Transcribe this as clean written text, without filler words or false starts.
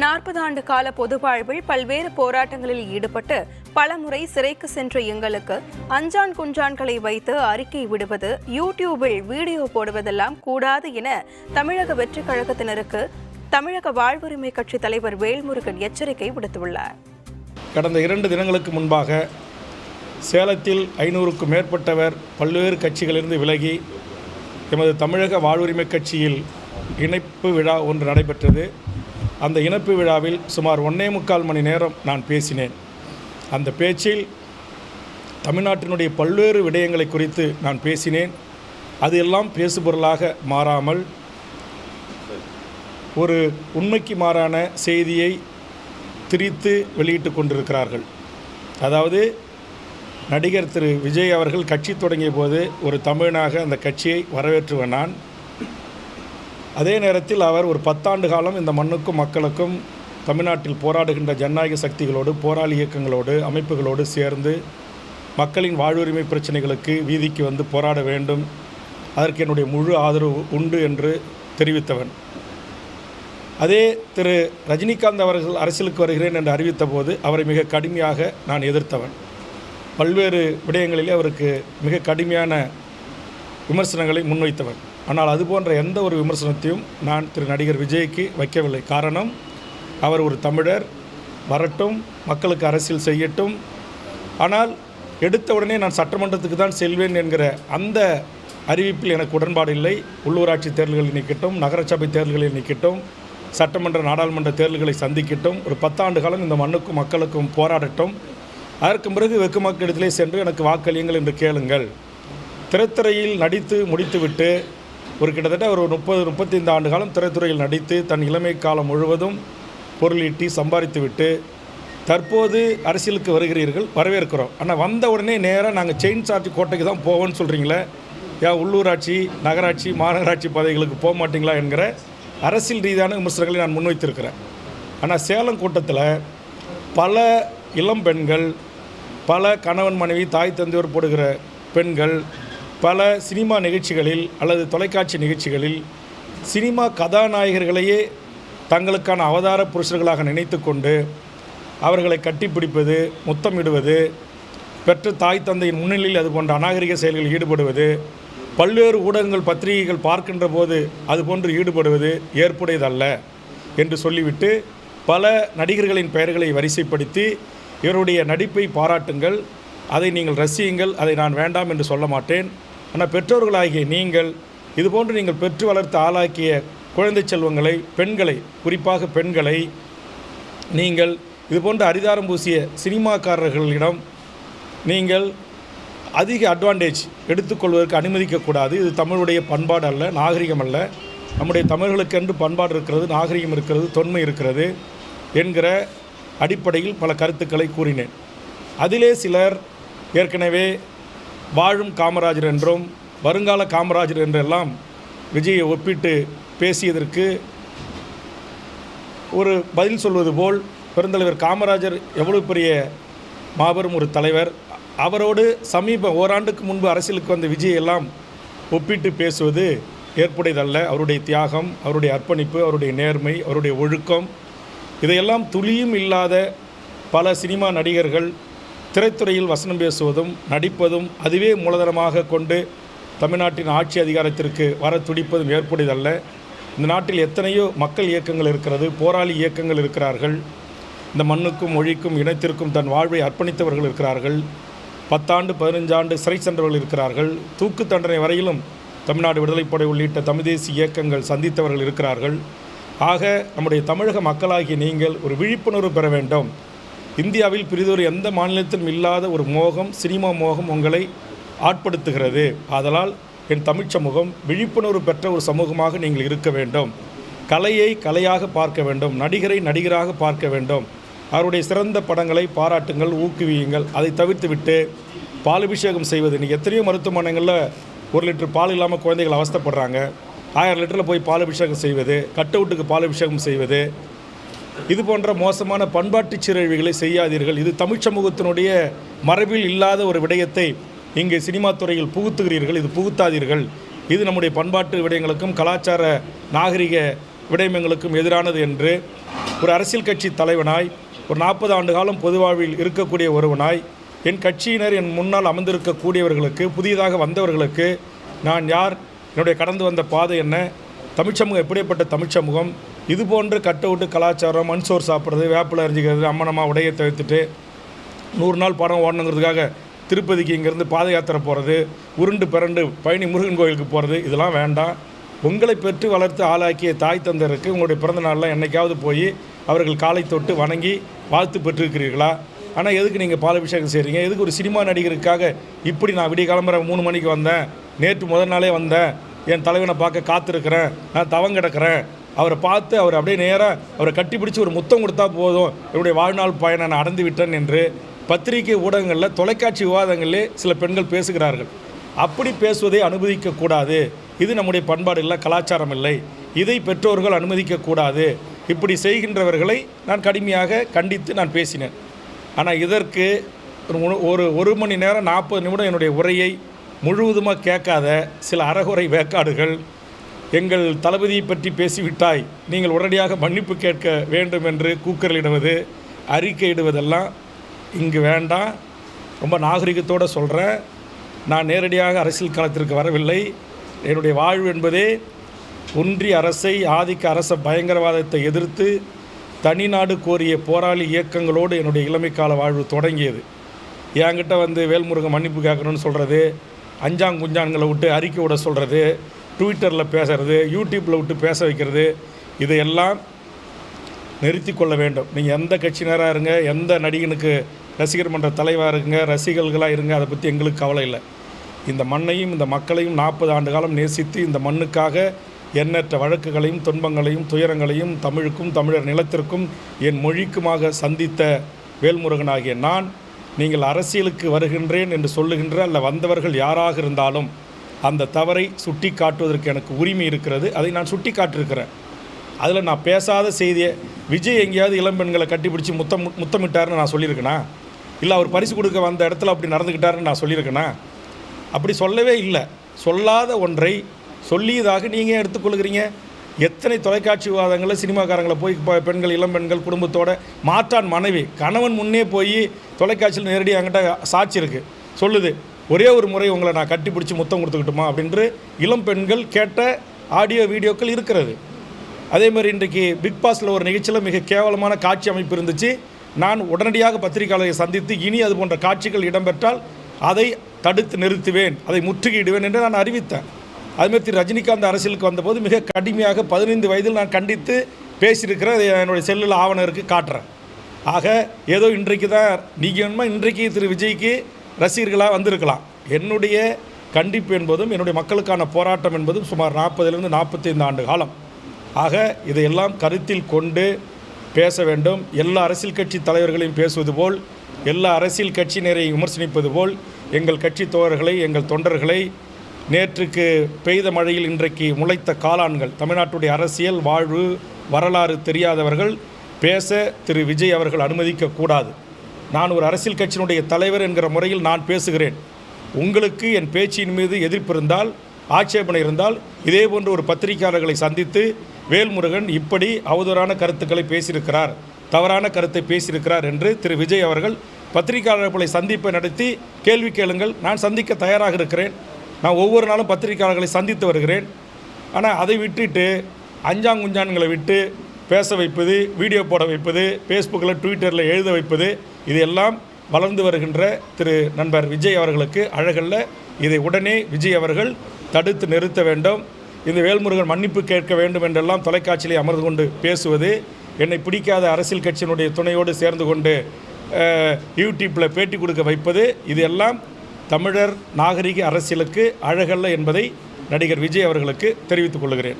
40 ஆண்டு கால பொது வாழ்வில் பல்வேறு போராட்டங்களில் ஈடுபட்டு பலமுறை சிறைக்கு சென்ற எங்களுக்கு அஞ்சான் குஞ்சான்களை வைத்து அறிக்கை விடுவது, யூடியூபில் வீடியோ போடுவதெல்லாம் கூடாது என தமிழக வெற்றிக் கழகத்தினருக்கு தமிழக வாழ்வுரிமை கட்சி தலைவர் வேல்முருகன் எச்சரிக்கை விடுத்துள்ளார். கடந்த 2 தினங்களுக்கு முன்பாக சேலத்தில் 500க்கும் மேற்பட்டவர் பல்வேறு கட்சிகளிலிருந்து விலகி எமது தமிழக வாழ்வுரிமை கட்சியில் இணைப்பு விழா ஒன்று நடைபெற்றது. அந்த இணைப்பு விழாவில் சுமார் 1.25 மணி நேரம் நான் பேசினேன். அந்த பேச்சில் தமிழ்நாட்டினுடைய பல்வேறு விடயங்களை குறித்து நான் பேசினேன். அது எல்லாம் பேசுபொருளாக மாறாமல் ஒரு உண்மைக்கு மாறான செய்தியை திரித்து வெளியிட்டு கொண்டிருக்கிறார்கள். அதாவது நடிகர் திரு விஜய் அவர்கள் கட்சி தொடங்கிய போது ஒரு தமிழனாக அந்த கட்சியை வரவேற்றுவேன் நான். அதே நேரத்தில் அவர் ஒரு 10 ஆண்டு காலம் இந்த மண்ணுக்கும் மக்களுக்கும் தமிழ்நாட்டில் போராடுகின்ற ஜனநாயக சக்திகளோடு, போராளி இயக்கங்களோடு, அமைப்புகளோடு சேர்ந்து மக்களின் வாழ்வுரிமை பிரச்சனைகளுக்கு வீதிக்கு வந்து போராட வேண்டும், அதற்கு என்னுடைய முழு ஆதரவு உண்டு என்று தெரிவித்தவன். அதே திரு ரஜினிகாந்த் அவர்கள் அரசியலுக்கு வருகிறேன் என்று அறிவித்த போது அவரை மிக கடுமையாக நான் எதிர்த்தவன். பல்வேறு விடயங்களிலே அவருக்கு மிக கடுமையான விமர்சனங்களை முன்வைத்தவன். ஆனால் அதுபோன்ற எந்த ஒரு விமர்சனத்தையும் நான் திரு நடிகர் விஜய்க்கு வைக்கவில்லை. காரணம், அவர் ஒரு தமிழர், வரட்டும், மக்களுக்கு அரசியல் செய்யட்டும். ஆனால் எடுத்த உடனே நான் சட்டமன்றத்துக்கு தான் செல்வேன் என்கிற அந்த அறிவிப்பில் எனக்கு உடன்பாடு இல்லை. உள்ளூராட்சி தேர்தல்களில் நிற்கட்டும், நகரசபை தேர்தல்களில் நிற்கட்டும், சட்டமன்ற நாடாளுமன்ற தேர்தல்களை சந்திக்கட்டும், ஒரு 10 ஆண்டு காலம் இந்த மண்ணுக்கும் மக்களுக்கும் போராடட்டும். அதற்கு பிறகு வெகு மக்களிடத்திலே சென்று எனக்கு வாக்களியுங்கள் என்று கேளுங்கள். திரைத்துறையில் நடித்து முடித்துவிட்டு ஒரு கிட்டத்தட்ட ஒரு 30-35 ஆண்டு காலம் திரைத்துறையில் நடித்து தன் இளமை காலம் முழுவதும் பொருளீட்டி சம்பாதித்துவிட்டு தற்போது அரசியலுக்கு வருகிறீர்கள், வரவேற்கிறோம். ஆனால் வந்த உடனே நேராக நாங்கள் செயின் சார்ஜ் கோட்டைக்கு தான் போவோம்னு சொல்கிறீங்களே, ஏன் உள்ளூராட்சி, நகராட்சி, மாநகராட்சி பதவிகளுக்கு போக மாட்டிங்களா என்கிற அரசியல் ரீதியான விமர்சனங்களை நான் முன்வைத்திருக்கிறேன். ஆனால் சேலம் கூட்டத்தில் பல இளம் பெண்கள், பல கணவன் மனைவி, தாய் தந்தையோர் போடுகிற பெண்கள், பல சினிமா நிகழ்ச்சிகளில் அல்லது தொலைக்காட்சி நிகழ்ச்சிகளில் சினிமா கதாநாயகர்களையே தங்களுக்கான அவதார புருஷர்களாக நினைத்து கொண்டு அவர்களை கட்டிப்பிடிப்பது, முத்தமிடுவது, பெற்ற தாய் தந்தையின் முன்னிலையில் அது போன்ற அநாகரிக செயல்களில் ஈடுபடுவது, பல்வேறு ஊடகங்கள் பத்திரிகைகள் பார்க்கின்ற போது அதுபோன்று ஈடுபடுவது ஏற்புடையதல்ல என்று சொல்லிவிட்டு பல நடிகர்களின் பெயர்களை வரிசைப்படுத்தி இவருடைய நடிப்பை பாராட்டுங்கள், அதை நீங்கள் ரசியுங்கள், அதை நான் வேண்டாம் என்று சொல்ல மாட்டேன். ஆனால் பெற்றோர்களாகிய நீங்கள் இதுபோன்று நீங்கள் பெற்று வளர்த்து ஆளாக்கிய குழந்தை செல்வங்களை, பெண்களை, குறிப்பாக பெண்களை நீங்கள் இதுபோன்று அரிதாரம் பூசிய சினிமாக்காரர்களிடம் நீங்கள் அதிக அட்வான்டேஜ் எடுத்துக்கொள்வதற்கு அனுமதிக்கக்கூடாது. இது தமிழுடைய பண்பாடு அல்ல, நாகரிகம் அல்ல. நம்முடைய தமிழர்களுக்கென்று பண்பாடு இருக்கிறது, நாகரிகம் இருக்கிறது, தொன்மை இருக்கிறது என்கிற அடிப்படையில் பல கருத்துக்களை கூறினேன். அதிலே சிலர் ஏற்கனவே வாழும் காமராஜர் என்றும் வருங்கால காமராஜர் என்றெல்லாம் விஜயை ஒப்பிட்டு பேசியதற்கு ஒரு பதில் சொல்வது போல், பெருந்தலைவர் காமராஜர் எவ்வளவு பெரிய மாபெரும் ஒரு தலைவர், அவரோடு ஓராண்டுக்கு முன்பு அரசியலுக்கு வந்த விஜய் எல்லாம் ஒப்பிட்டு பேசுவது ஏற்புடையதல்ல. அவருடைய தியாகம், அவருடைய அர்ப்பணிப்பு, அவருடைய நேர்மை, அவருடைய ஒழுக்கம், இதையெல்லாம் துளியும் இல்லாத பல சினிமா நடிகர்கள் திரைத்துறையில் வசனம் பேசுவதும் நடிப்பதும் அதுவே மூலதனமாக கொண்டு தமிழ்நாட்டின் ஆட்சி அதிகாரத்திற்கு வர துடிப்பதும் ஏற்புடையதல்ல. இந்த நாட்டில் எத்தனையோ மக்கள் இயக்கங்கள் இருக்கிறது, போராளி இயக்கங்கள் இருக்கிறார்கள். இந்த மண்ணுக்கும் மொழிக்கும் இனத்திற்கும் தன் வாழ்வை அர்ப்பணித்தவர்கள் இருக்கிறார்கள். 10 ஆண்டு 15 ஆண்டு சிறை சென்றவர்கள் இருக்கிறார்கள். தூக்கு தண்டனை வரையிலும் தமிழ்நாடு விடுதலைப்படை உள்ளிட்ட தமிழ் தேசிய இயக்கங்கள் சந்தித்தவர்கள் இருக்கிறார்கள். ஆக நம்முடைய தமிழக மக்களாகிய நீங்கள் ஒரு விழிப்புணர்வு பெற வேண்டும். இந்தியாவில் பிரிதொரு எந்த மாநிலத்திலும் இல்லாத ஒரு மோகம், சினிமா மோகம் உங்களை ஆட்படுத்துகிறது. ஆதலால் என் தமிழ் சமூகம் விழிப்புணர்வு பெற்ற ஒரு சமூகமாக நீங்கள் இருக்க வேண்டும். கலையை கலையாக பார்க்க வேண்டும், நடிகரை நடிகராக பார்க்க வேண்டும். அவருடைய சிறந்த படங்களை பாராட்டுங்கள், ஊக்குவியுங்கள். அதை தவிர்த்துவிட்டு பாலபிஷேகம் செய்வது, இன்றைக்கி எத்தனையோ மருத்துவமனைகளில் 1 லிட்டர் பால் இல்லாமல் குழந்தைகள் அவஸ்தைப்படுறாங்க. 1000 லிட்டரில் போய் பாலபிஷேகம் செய்வது, கட் அவுட்டுக்கு பாலபிஷேகம் செய்வது, இது போன்ற மோசமான பண்பாட்டு சீரழிவுகளை செய்யாதீர்கள். இது தமிழ் சமூகத்தினுடைய மரபில் இல்லாத ஒரு விடயத்தை இங்கே சினிமா துறையில் புகுத்துகிறீர்கள். இது புகுத்தாதீர்கள். இது நம்முடைய பண்பாட்டு விடயங்களுக்கும் கலாச்சார நாகரிக விடயங்களுக்கும் எதிரானது என்று ஒரு அரசியல் கட்சி தலைவனாய் ஒரு 40 ஆண்டு காலம் பொது வாழ்வில் இருக்கக்கூடிய ஒருவனாய் என் கட்சியினர் என் முன்னால் அமர்ந்திருக்கக்கூடியவர்களுக்கு புதிதாக வந்தவர்களுக்கு நான் யார், என்னுடைய கடந்து வந்த பாதை என்ன, தமிழ்ச்சமூகம் எப்படிப்பட்ட தமிழ்ச்சமூகம், இது போன்று கட் அவுட்டு கலாச்சாரம், மண்சோறு சாப்பிட்றது, வேப்பிலை அரிஞ்சிக்கிறது, அம்மனமாக உடையை தவிர்த்துட்டு 100 நாள் படம் ஓடணுங்கிறதுக்காக திருப்பதிக்கு இங்கேருந்து பாத யாத்திரை போகிறது, உருண்டு பிறண்டு பழனி முருகன் கோயிலுக்கு போகிறது, இதெல்லாம் வேண்டாம். உங்களை பெற்று வளர்த்து ஆளாக்கிய தாய் தந்தருக்கு உங்களுடைய பிறந்த நாளில் என்றைக்காவது போய் அவர்கள் காலை தொட்டு வணங்கி வாழ்த்து பெற்றிருக்கிறீர்களா? ஆனால் எதுக்கு நீங்கள் பாலாபிஷேகம் செய்கிறீங்க? எதுக்கு ஒரு சினிமா நடிகருக்காக இப்படி நான் விடிய கிளம்புற 3 மணிக்கு வந்தேன், நேற்று முதல் நாளே வந்தேன், என் தலைவனை பார்க்க காத்திருக்கிறேன், நான் தவம் கிடக்கிறேன், அவரை பார்த்து அவர் அப்படியே நேராக அவரை கட்டிப்பிடிச்சு ஒரு முத்தம் கொடுத்தா போதும், என்னுடைய வாழ்நாள் பயனை நான் அடைந்து விட்டேன் என்று பத்திரிகை ஊடகங்களில் தொலைக்காட்சி விவாதங்களிலே சில பெண்கள் பேசுகிறார்கள். அப்படி பேசுவதை அனுமதிக்கக்கூடாது. இது நம்முடைய பண்பாடு இல்லை, கலாச்சாரம் இல்லை. இதை பெற்றோர்கள் அனுமதிக்கக்கூடாது. இப்படி செய்கின்றவர்களை நான் கடுமையாக கண்டித்து நான் பேசினேன். ஆனால் இதற்கு ஒரு மணி நேரம் 40 நிமிடம் என்னுடைய உரையை முழுவதுமாக கேட்காத சில அறகுறை வேக்காடுகள் எங்கள் தளபதியை பற்றி பேசிவிட்டாய், நீங்கள் உடனடியாக மன்னிப்பு கேட்க வேண்டும் என்று கூக்குரலிடுவது, அறிக்கையிடுவதெல்லாம் இங்கு வேண்டாம். ரொம்ப நாகரிகத்தோடு சொல்கிறேன். நான் நேரடியாக அரசியல் களத்திற்கு வரவில்லை. என்னுடைய வாழ்வு என்பதே ஒன்றிய அரசை, ஆதிக்க அரச பயங்கரவாதத்தை எதிர்த்து தனிநாடு கோரிய போராளி இயக்கங்களோடு என்னுடைய இளமைக்கால வாழ்வு தொடங்கியது. என்கிட்ட வந்து வேல்முருகன் மன்னிப்பு கேட்கணும்னு சொல்கிறது, அஞ்சாங்குஞ்சான்களை விட்டு அறிக்கை விட சொல்கிறது, ட்விட்டரில் பேசுகிறது, யூடியூப்பில் விட்டு பேச வைக்கிறது, இதையெல்லாம் நிறுத்தி கொள்ள வேண்டும். நீங்கள் எந்த கட்சியினராக இருங்க, எந்த நடிகனுக்கு ரசிகர் மன்ற தலைவராக இருங்க, ரசிகர்களாக இருங்க, அதை பற்றி எங்களுக்கு கவலை இல்லை. இந்த மண்ணையும் இந்த மக்களையும் 40 ஆண்டு காலம் நேசித்து இந்த மண்ணுக்காக எண்ணற்ற வழக்குகளையும் துன்பங்களையும் துயரங்களையும் தமிழுக்கும் தமிழர் நிலத்திற்கும் என் மொழிக்குமாக சந்தித்த வேல்முருகனாகிய நான், நீங்கள் அரசியலுக்கு வருகின்றேன் என்று சொல்லுகின்ற அல்ல வந்தவர்கள் யாராக இருந்தாலும் அந்த தவறை சுட்டி காட்டுவதற்கு எனக்கு உரிமை இருக்கிறது. அதை நான் சுட்டி காட்டியிருக்கிறேன். அதில் நான் பேசாத செய்தியை விஜய் எங்கேயாவது இளம்பெண்களை கட்டிப்பிடிச்சி முத்தமிட்டாருன்னு நான் சொல்லியிருக்கேனா? இல்லை அவர் பரிசு கொடுக்க வந்த இடத்துல அப்படி நடந்துக்கிட்டாருன்னு நான் சொல்லியிருக்கேனா? அப்படி சொல்லவே இல்லை. சொல்லாத ஒன்றை சொல்லியதாக நீங்கள் எடுத்துக்கொள்கிறீங்க. எத்தனை தொலைக்காட்சி விவாதங்களில் சினிமாக்காரங்களை போய் பெண்கள் இளம்பெண்கள் குடும்பத்தோட மாற்றான் மனைவி கணவன் முன்னே போய் தொலைக்காட்சியில் நேரடியாக என்கிட்ட சாட்சி இருக்குது, சொல்லுது, ஒரே ஒரு முறை உங்களை நான் கட்டிப்பிடிச்சி முத்தம் கொடுத்துக்கிட்டுமா அப்படின்று இளம் பெண்கள் கேட்ட ஆடியோ வீடியோக்கள் இருக்கிறது. அதே மாதிரி இன்றைக்கு பிக் பாஸில் ஒரு நிகழ்ச்சியில் மிக கேவலமான காட்சி அமைப்பு இருந்துச்சு. நான் உடனடியாக பத்திரிகையாளரை சந்தித்து இனி அது போன்ற காட்சிகள் இடம்பெற்றால் அதை தடுத்து நிறுத்துவேன், அதை முற்றுகையிடுவேன் என்று நான் அறிவித்தேன். அதுமாதிரி திரு ரஜினிகாந்த் அரசியலுக்கு வந்தபோது மிக கடுமையாக 15 வயதில் நான் கண்டித்து பேசியிருக்கிறேன். அதை என்னுடைய செல்லில் ஆவணம் இருக்குது, காட்டுறேன். ஆக ஏதோ இன்றைக்கு தான் நீங்கள் வேணுமா இன்றைக்கு திரு விஜய்க்கு ரசிகர்களாக வந்திருக்கலாம். என்னுடைய கண்டிப்பு என்பதும் என்னுடைய மக்களுக்கான போராட்டம் என்பதும் சுமார் 40 to 45 ஆண்டு காலம். ஆக இதையெல்லாம் கருத்தில் கொண்டு பேச வேண்டும். எல்லா அரசியல் கட்சி தலைவர்களையும் பேசுவது போல், எல்லா அரசியல் கட்சியினரையும் விமர்சனிப்பது போல் எங்கள் கட்சி தோழர்களை, எங்கள் தொண்டர்களை, நேற்றுக்கு பெய்த மழையில் இன்றைக்கு முளைத்த காளான்கள், தமிழ்நாட்டுடைய அரசியல் வாழ்வு வரலாறு தெரியாதவர்கள் பேச திரு விஜய் அவர்கள் அனுமதிக்கக்கூடாது. நான் ஒரு அரசியல் கட்சியினுடைய தலைவர் என்கிற முறையில் நான் பேசுகிறேன். உங்களுக்கு என் பேச்சின் மீது எதிர்ப்பு இருந்தால், ஆட்சேபனை இருந்தால், இதே போன்ற ஒரு பத்திரிகையாளர்களை சந்தித்து வேல்முருகன் இப்படி அவதூறான கருத்துக்களை பேசியிருக்கிறார், தவறான கருத்தை பேசியிருக்கிறார் என்று திரு விஜய் அவர்கள் பத்திரிகையாளர்களை சந்திப்பை நடத்தி கேள்வி கேளுங்கள். நான் சந்திக்க தயாராக இருக்கிறேன். நான் ஒவ்வொரு நாளும் பத்திரிகையாளர்களை சந்தித்து வருகிறேன். ஆனால் அதை விட்டுட்டு அஞ்சாங்குஞ்சான்களை விட்டு பேச வைப்பது, வீடியோ போட வைப்பது, ஃபேஸ்புக்கில் ட்விட்டரில் எழுத வைப்பது, இதையெல்லாம் வளர்ந்து வருகின்ற திரு நண்பர் விஜய் அவர்களுக்கு அழகல்ல. இதை உடனே விஜய் அவர்கள் தடுத்து நிறுத்த வேண்டும். இந்த வேல்முருகன் மன்னிப்பு கேட்க வேண்டும் என்றெல்லாம் தொலைக்காட்சியிலே அமர்ந்து கொண்டு பேசுவது, என்னை பிடிக்காத அரசியல் கட்சியினுடைய துணையோடு சேர்ந்து கொண்டு யூடியூப்பில் பேட்டி கொடுக்க வைப்பது, இதெல்லாம் தமிழர் நாகரிக அரசியலுக்கு அழகல்ல என்பதை நடிகர் விஜய் அவர்களுக்கு தெரிவித்துக் கொள்கிறேன்.